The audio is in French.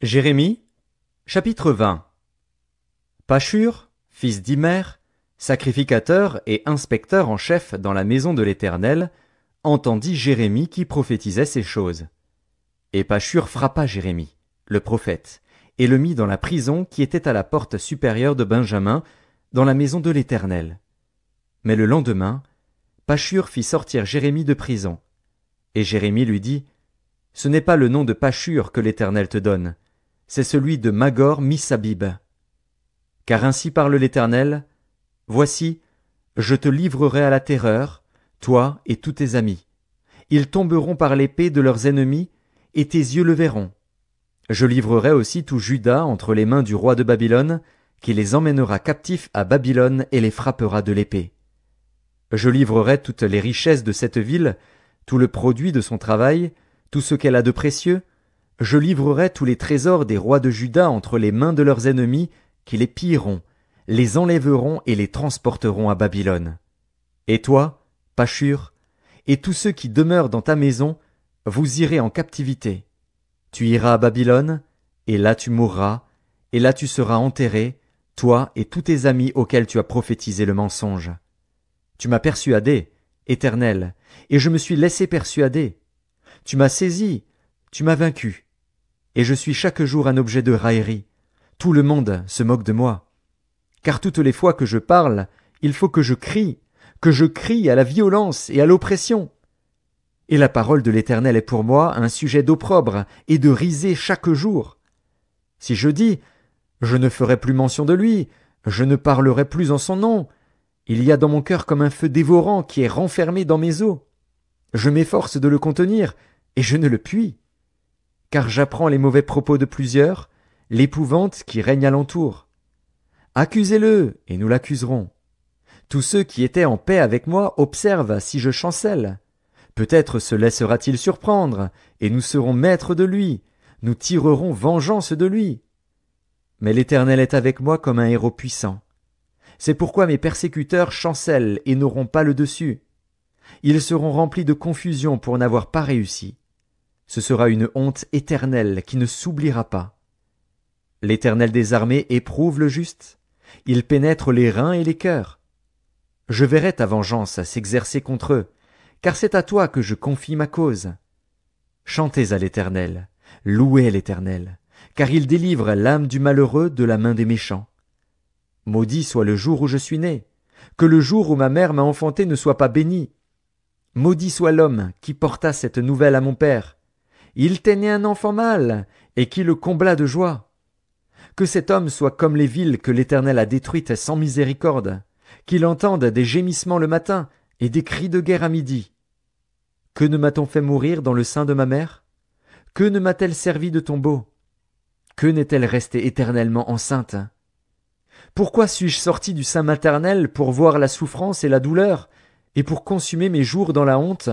Jérémie, chapitre 20. Pashur, fils d'Imer, sacrificateur et inspecteur en chef dans la maison de l'Éternel, entendit Jérémie qui prophétisait ces choses. Et Pashur frappa Jérémie, le prophète, et le mit dans la prison qui était à la porte supérieure de Benjamin, dans la maison de l'Éternel. Mais le lendemain, Pashur fit sortir Jérémie de prison. Et Jérémie lui dit, « Ce n'est pas le nom de Pashur que l'Éternel te donne, c'est celui de Magor Missabib. Car ainsi parle l'Éternel, voici, je te livrerai à la terreur, toi et tous tes amis. Ils tomberont par l'épée de leurs ennemis, et tes yeux le verront. Je livrerai aussi tout Juda entre les mains du roi de Babylone, qui les emmènera captifs à Babylone et les frappera de l'épée. Je livrerai toutes les richesses de cette ville, tout le produit de son travail, tout ce qu'elle a de précieux. Je livrerai tous les trésors des rois de Juda entre les mains de leurs ennemis, qui les pilleront, les enlèveront et les transporteront à Babylone. Et toi, Pashur, et tous ceux qui demeurent dans ta maison, vous irez en captivité. Tu iras à Babylone, et là tu mourras, et là tu seras enterré, toi et tous tes amis auxquels tu as prophétisé le mensonge. Tu m'as persuadé, Éternel, et je me suis laissé persuader. Tu m'as saisi, tu m'as vaincu. Et je suis chaque jour un objet de raillerie. Tout le monde se moque de moi. Car toutes les fois que je parle, il faut que je crie à la violence et à l'oppression. Et la parole de l'Éternel est pour moi un sujet d'opprobre et de risée chaque jour. Si je dis, je ne ferai plus mention de lui, je ne parlerai plus en son nom, il y a dans mon cœur comme un feu dévorant qui est renfermé dans mes os. Je m'efforce de le contenir, et je ne le puis. Car j'apprends les mauvais propos de plusieurs, l'épouvante qui règne alentour. Accusez-le, et nous l'accuserons. Tous ceux qui étaient en paix avec moi observent si je chancelle. Peut-être se laissera-t-il surprendre, et nous serons maîtres de lui, nous tirerons vengeance de lui. Mais l'Éternel est avec moi comme un héros puissant. C'est pourquoi mes persécuteurs chancellent et n'auront pas le dessus. Ils seront remplis de confusion pour n'avoir pas réussi. Ce sera une honte éternelle qui ne s'oubliera pas. L'Éternel des armées éprouve le juste. Il pénètre les reins et les cœurs. Je verrai ta vengeance s'exercer contre eux, car c'est à toi que je confie ma cause. Chantez à l'Éternel, louez l'Éternel, car il délivre l'âme du malheureux de la main des méchants. Maudit soit le jour où je suis né, que le jour où ma mère m'a enfanté ne soit pas béni. Maudit soit l'homme qui porta cette nouvelle à mon père. Il t'est né un enfant mâle, et qui le combla de joie. Que cet homme soit comme les villes que l'Éternel a détruites sans miséricorde, qu'il entende des gémissements le matin et des cris de guerre à midi. Que ne m'a-t-on fait mourir dans le sein de ma mère? Que ne m'a-t-elle servi de tombeau? Que n'est-elle restée éternellement enceinte? Pourquoi suis-je sorti du sein maternel pour voir la souffrance et la douleur, et pour consumer mes jours dans la honte?